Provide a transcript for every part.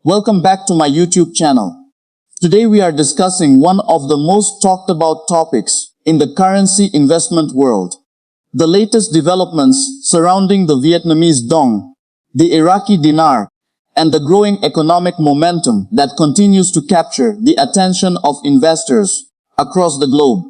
Welcome back to my YouTube channel. Today we are discussing one of the most talked about topics in the currency investment world. The latest developments surrounding the Vietnamese Dong, the Iraqi Dinar, and the growing economic momentum that continues to capture the attention of investors across the globe.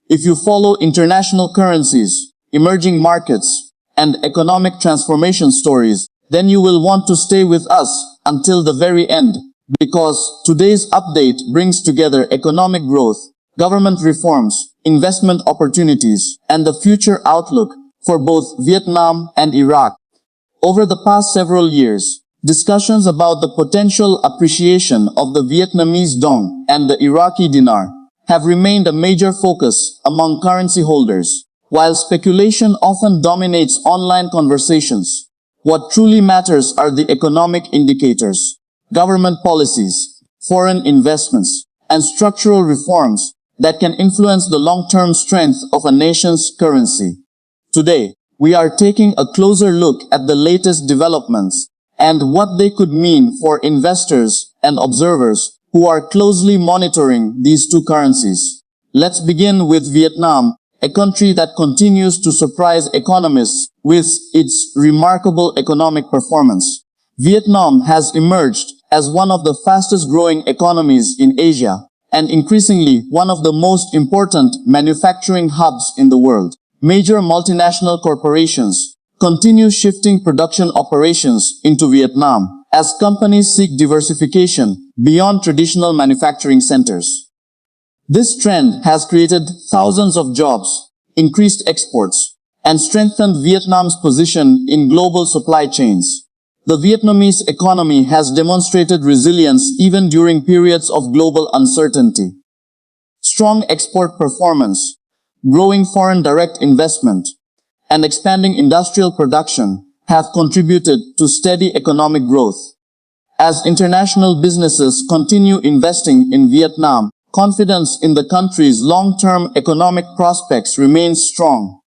If you follow international currencies, emerging markets, and economic transformation stories, then you will want to stay with us until the very end, because today's update brings together economic growth, government reforms, investment opportunities, and the future outlook for both Vietnam and Iraq. Over the past several years, discussions about the potential appreciation of the Vietnamese Dong and the Iraqi Dinar have remained a major focus among currency holders. While speculation often dominates online conversations, what truly matters are the economic indicators, government policies, foreign investments, and structural reforms that can influence the long-term strength of a nation's currency. Today, we are taking a closer look at the latest developments and what they could mean for investors and observers who are closely monitoring these two currencies. Let's begin with Vietnam, a country that continues to surprise economists with its remarkable economic performance. Vietnam has emerged as one of the fastest growing economies in Asia and increasingly one of the most important manufacturing hubs in the world. Major multinational corporations continue shifting production operations into Vietnam as companies seek diversification beyond traditional manufacturing centers. This trend has created thousands of jobs, increased exports, and strengthened Vietnam's position in global supply chains. The Vietnamese economy has demonstrated resilience even during periods of global uncertainty. Strong export performance, growing foreign direct investment, and expanding industrial production have contributed to steady economic growth. As international businesses continue investing in Vietnam, confidence in the country's long-term economic prospects remains strong.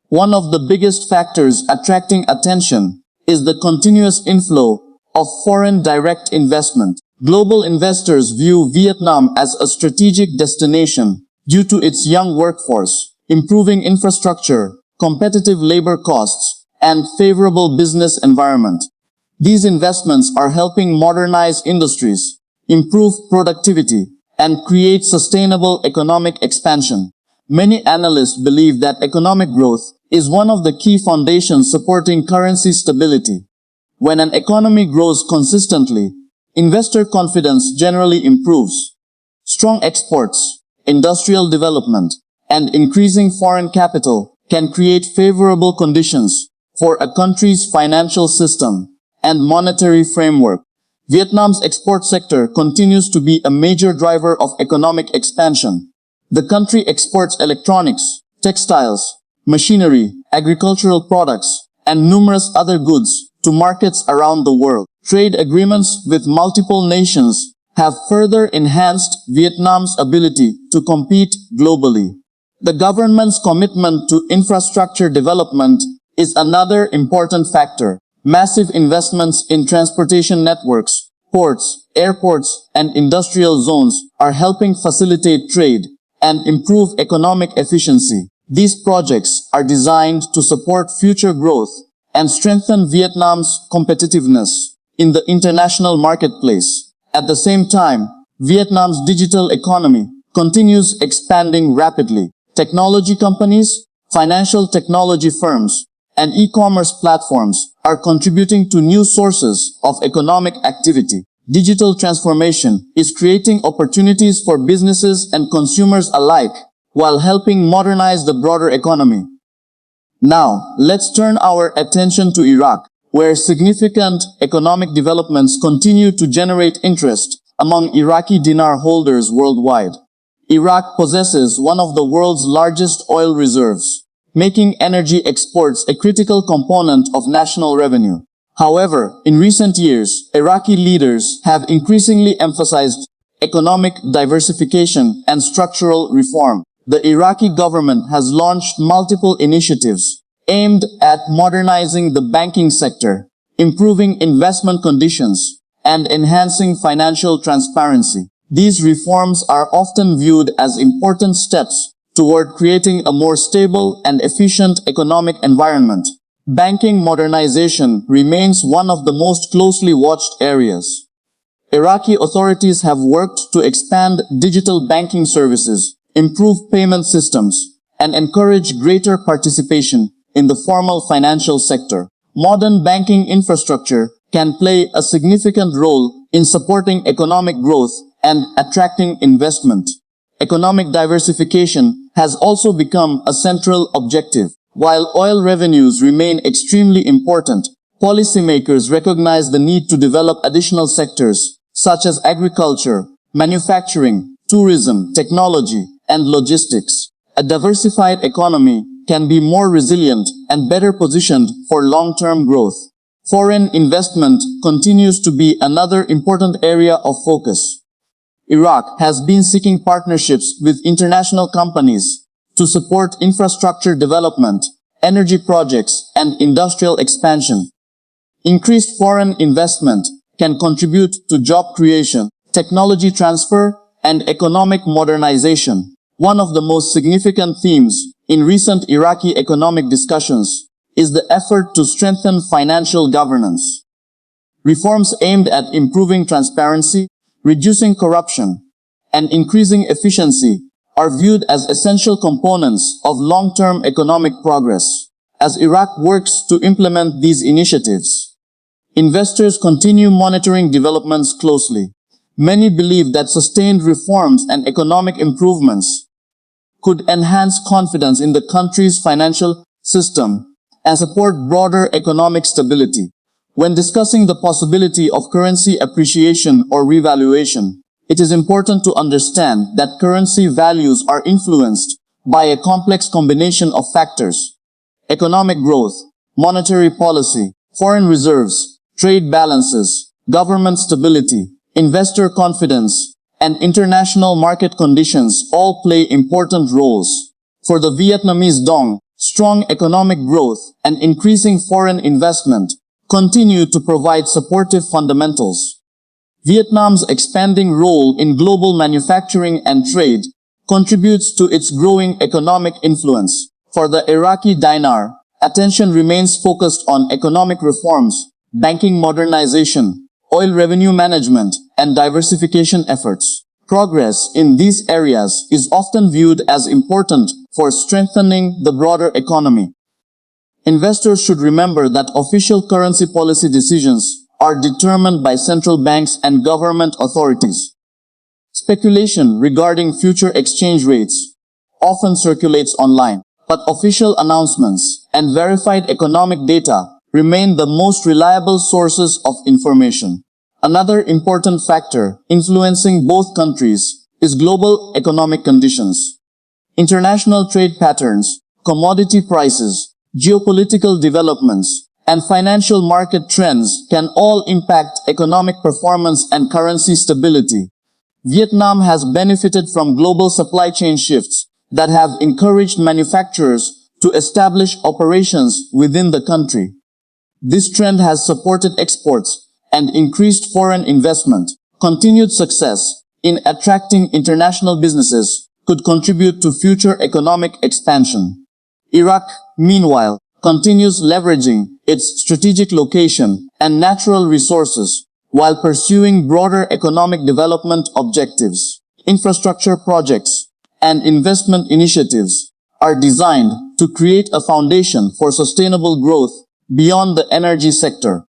One of the biggest factors attracting attention is the continuous inflow of foreign direct investment. Global investors view Vietnam as a strategic destination due to its young workforce, improving infrastructure, competitive labor costs, and favorable business environment. These investments are helping modernize industries, improve productivity, and create sustainable economic expansion. Many analysts believe that economic growth is one of the key foundations supporting currency stability. When an economy grows consistently, investor confidence generally improves. Strong exports, industrial development, and increasing foreign capital can create favorable conditions for a country's financial system and monetary framework. Vietnam's export sector continues to be a major driver of economic expansion. The country exports electronics, textiles, machinery, agricultural products, and numerous other goods to markets around the world. Trade agreements with multiple nations have further enhanced Vietnam's ability to compete globally. The government's commitment to infrastructure development is another important factor. Massive investments in transportation networks, ports, airports, and industrial zones are helping facilitate trade and improve economic efficiency. These projects are designed to support future growth and strengthen Vietnam's competitiveness in the international marketplace. At the same time, Vietnam's digital economy continues expanding rapidly. Technology companies, financial technology firms, and e-commerce platforms are contributing to new sources of economic activity. Digital transformation is creating opportunities for businesses and consumers alike, while helping modernize the broader economy. Now, let's turn our attention to Iraq, where significant economic developments continue to generate interest among Iraqi dinar holders worldwide. Iraq possesses one of the world's largest oil reserves, making energy exports a critical component of national revenue. However, in recent years, Iraqi leaders have increasingly emphasized economic diversification and structural reform. The Iraqi government has launched multiple initiatives aimed at modernizing the banking sector, improving investment conditions, and enhancing financial transparency. These reforms are often viewed as important steps toward creating a more stable and efficient economic environment. Banking modernization remains one of the most closely watched areas. Iraqi authorities have worked to expand digital banking services, improve payment systems, and encourage greater participation in the formal financial sector. Modern banking infrastructure can play a significant role in supporting economic growth and attracting investment. Economic diversification has also become a central objective. While oil revenues remain extremely important, policymakers recognize the need to develop additional sectors such as agriculture, manufacturing, tourism, technology, and logistics. A diversified economy can be more resilient and better positioned for long-term growth. Foreign investment continues to be another important area of focus. Iraq has been seeking partnerships with international companies to support infrastructure development, energy projects, and industrial expansion. Increased foreign investment can contribute to job creation, technology transfer, and economic modernization. One of the most significant themes in recent Iraqi economic discussions is the effort to strengthen financial governance. Reforms aimed at improving transparency, reducing corruption, and increasing efficiency are viewed as essential components of long-term economic progress. As Iraq works to implement these initiatives, investors continue monitoring developments closely. Many believe that sustained reforms and economic improvements could enhance confidence in the country's financial system and support broader economic stability. When discussing the possibility of currency appreciation or revaluation, it is important to understand that currency values are influenced by a complex combination of factors: economic growth, monetary policy, foreign reserves, trade balances, government stability, investor confidence, and international market conditions all play important roles. For the Vietnamese Dong, strong economic growth and increasing foreign investment continue to provide supportive fundamentals. Vietnam's expanding role in global manufacturing and trade contributes to its growing economic influence. For the Iraqi Dinar, attention remains focused on economic reforms, banking modernization, oil revenue management, and diversification efforts. Progress in these areas is often viewed as important for strengthening the broader economy. Investors should remember that official currency policy decisions are determined by central banks and government authorities. Speculation regarding future exchange rates often circulates online, but official announcements and verified economic data remain the most reliable sources of information. Another important factor influencing both countries is global economic conditions. International trade patterns, commodity prices, geopolitical developments, and financial market trends can all impact economic performance and currency stability. Vietnam has benefited from global supply chain shifts that have encouraged manufacturers to establish operations within the country. This trend has supported exports and increased foreign investment. Continued success in attracting international businesses could contribute to future economic expansion. Iraq, meanwhile, continues leveraging its strategic location and natural resources while pursuing broader economic development objectives. Infrastructure projects and investment initiatives are designed to create a foundation for sustainable growth beyond the energy sector.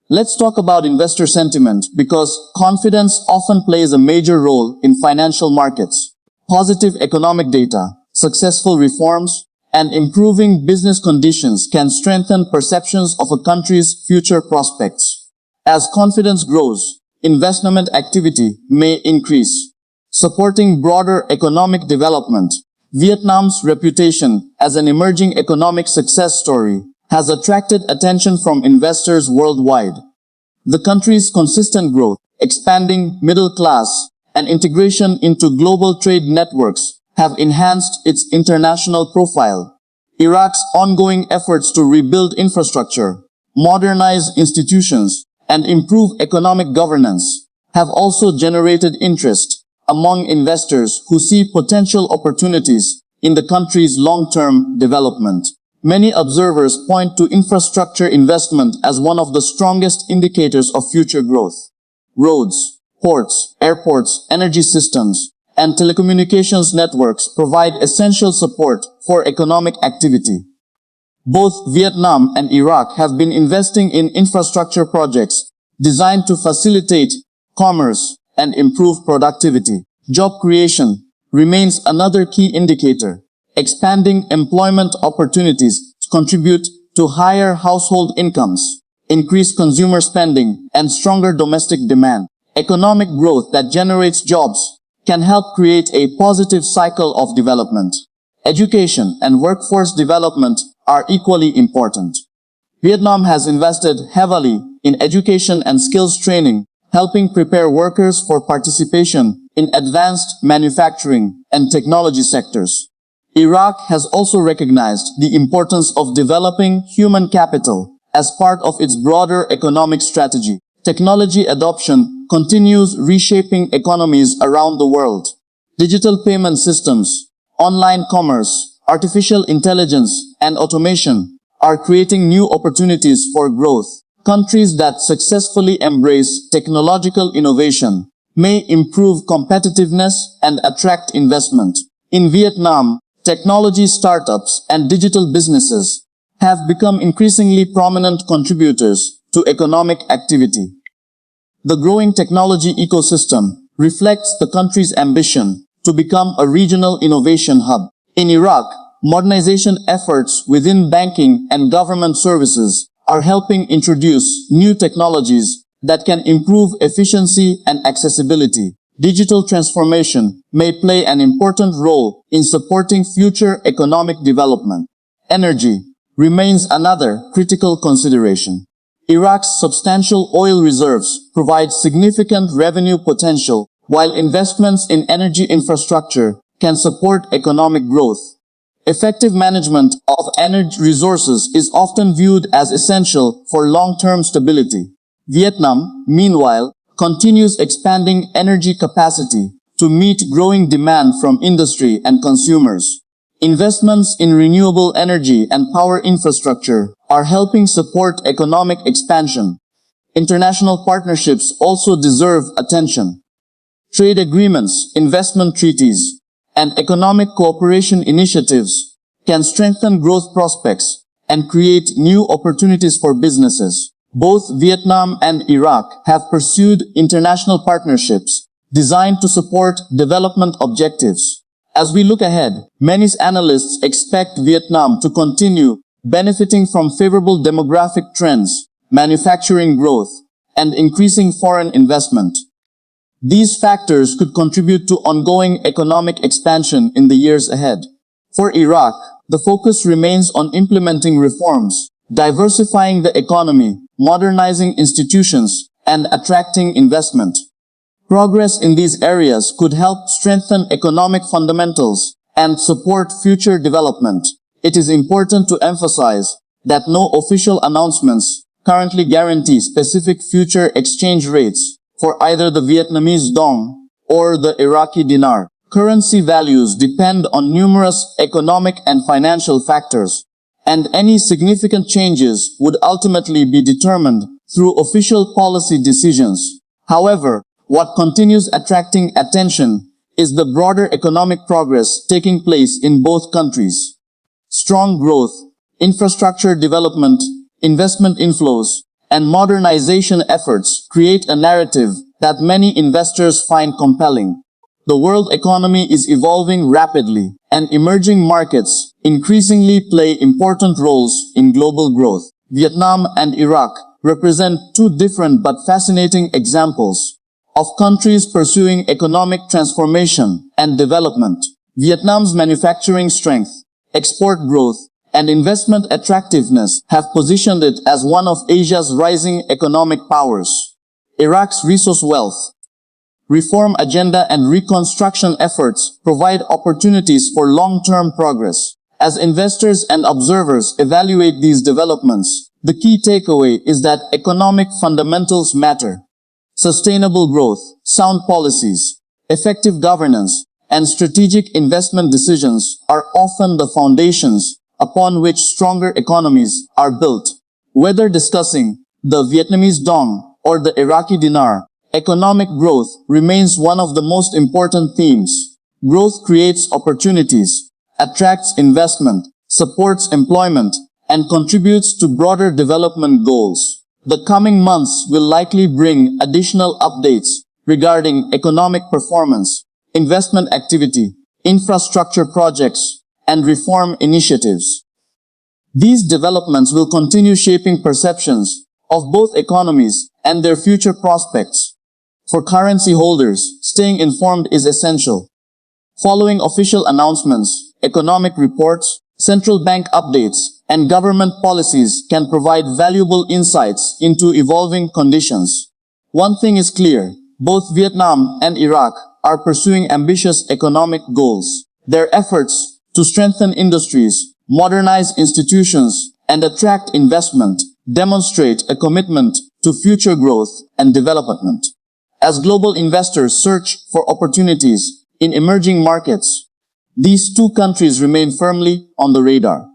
Let's talk about investor sentiment, because confidence often plays a major role in financial markets. Positive economic data, successful reforms, and improving business conditions can strengthen perceptions of a country's future prospects. As confidence grows, investment activity may increase, supporting broader economic development. Vietnam's reputation as an emerging economic success story has attracted attention from investors worldwide. The country's consistent growth, expanding middle class, and integration into global trade networks have enhanced its international profile. Iraq's ongoing efforts to rebuild infrastructure, modernize institutions, and improved economic governance have also generated interest among investors who see potential opportunities in the country's long-term development. Many observers point to infrastructure investment as one of the strongest indicators of future growth. Roads, ports, airports, energy systems, and telecommunications networks provide essential support for economic activity. Both Vietnam and Iraq have been investing in infrastructure projects designed to facilitate commerce and improve productivity. Job creation remains another key indicator. Expanding employment opportunities contribute to higher household incomes, increased consumer spending, and stronger domestic demand. Economic growth that generates jobs can help create a positive cycle of development. Education and workforce development are equally important. Vietnam has invested heavily in education and skills training, helping prepare workers for participation in advanced manufacturing and technology sectors. Iraq has also recognized the importance of developing human capital as part of its broader economic strategy. Technology adoption continues reshaping economies around the world. Digital payment systems, online commerce, artificial intelligence, and automation are creating new opportunities for growth. Countries that successfully embrace technological innovation may improve competitiveness and attract investment. In Vietnam, technology startups and digital businesses have become increasingly prominent contributors to economic activity. The growing technology ecosystem reflects the country's ambition to become a regional innovation hub. In Iraq, modernization efforts within banking and government services are helping introduce new technologies that can improve efficiency and accessibility. Digital transformation may play an important role in supporting future economic development. Energy remains another critical consideration. Iraq's substantial oil reserves provide significant revenue potential, while investments in energy infrastructure can support economic growth. Effective management of energy resources is often viewed as essential for long-term stability. Vietnam, meanwhile, continues expanding energy capacity to meet growing demand from industry and consumers. Investments in renewable energy and power infrastructure are helping support economic expansion. International partnerships also deserve attention. Trade agreements, investment treaties, and economic cooperation initiatives can strengthen growth prospects and create new opportunities for businesses. Both Vietnam and Iraq have pursued international partnerships designed to support development objectives. As we look ahead, many analysts expect Vietnam to continue benefiting from favorable demographic trends, manufacturing growth, and increasing foreign investment. These factors could contribute to ongoing economic expansion in the years ahead. For Iraq, the focus remains on implementing reforms, diversifying the economy, modernizing institutions, and attracting investment. Progress in these areas could help strengthen economic fundamentals and support future development. It is important to emphasize that no official announcements currently guarantee specific future exchange rates for either the Vietnamese Dong or the Iraqi Dinar. Currency values depend on numerous economic and financial factors, and any significant changes would ultimately be determined through official policy decisions. However, what continues attracting attention is the broader economic progress taking place in both countries. Strong growth, infrastructure development, investment inflows, and modernization efforts create a narrative that many investors find compelling. The world economy is evolving rapidly, and emerging markets increasingly play important roles in global growth. Vietnam and Iraq represent two different but fascinating examples of countries pursuing economic transformation and development. Vietnam's manufacturing strength, export growth, and investment attractiveness have positioned it as one of Asia's rising economic powers. Iraq's resource wealth, reform agenda, and reconstruction efforts provide opportunities for long-term progress. As investors and observers evaluate these developments, The key takeaway is that economic fundamentals matter. Sustainable growth, sound policies, effective governance, and strategic investment decisions are often the foundations upon which stronger economies are built. Whether discussing the Vietnamese Dong or the Iraqi Dinar, economic growth remains one of the most important themes. Growth creates opportunities, attracts investment, supports employment, and contributes to broader development goals. The coming months will likely bring additional updates regarding economic performance, investment activity, infrastructure projects, and reform initiatives. These developments will continue shaping perceptions of both economies and their future prospects. For currency holders, staying informed is essential. Following official announcements, economic reports, central bank updates, and government policies can provide valuable insights into evolving conditions. One thing is clear, both Vietnam and Iraq are pursuing ambitious economic goals. Their efforts to strengthen industries, modernize institutions, and attract investment demonstrate a commitment to future growth and development. As global investors search for opportunities in emerging markets, these two countries remain firmly on the radar.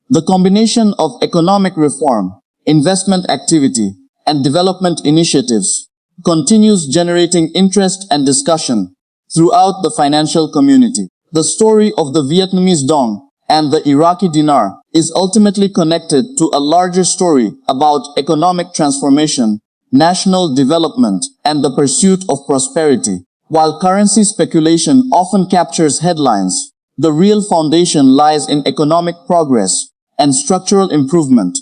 The combination of economic reform, investment activity, and development initiatives continues generating interest and discussion throughout the financial community. The story of the Vietnamese Dong and the Iraqi Dinar is ultimately connected to a larger story about economic transformation, national development, and the pursuit of prosperity. While currency speculation often captures headlines, the real foundation lies in economic progress and structural improvement.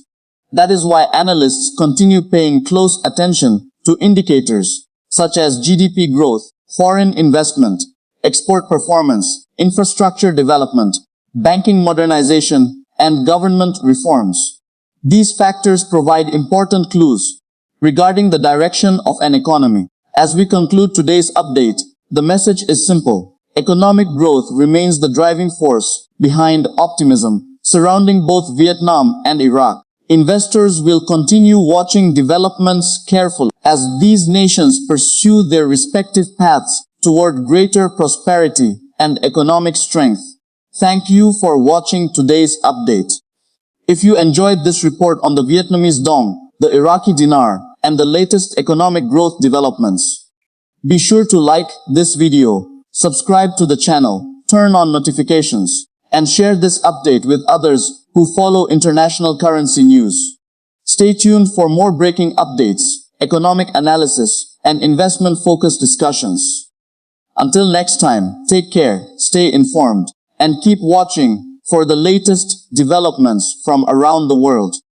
That is why analysts continue paying close attention to indicators such as GDP growth, foreign investment, export performance, infrastructure development, banking modernization, and government reforms. These factors provide important clues regarding the direction of an economy. As we conclude today's update, the message is simple. Economic growth remains the driving force behind optimism surrounding both Vietnam and Iraq. Investors will continue watching developments carefully as these nations pursue their respective paths toward greater prosperity and economic strength. Thank you for watching today's update. If you enjoyed this report on the Vietnamese Dong, the Iraqi Dinar, and the latest economic growth developments, be sure to like this video, subscribe to the channel, turn on notifications, and share this update with others who follow international currency news. Stay tuned for more breaking updates, economic analysis, and investment-focused discussions. Until next time, take care, stay informed, and keep watching for the latest developments from around the world.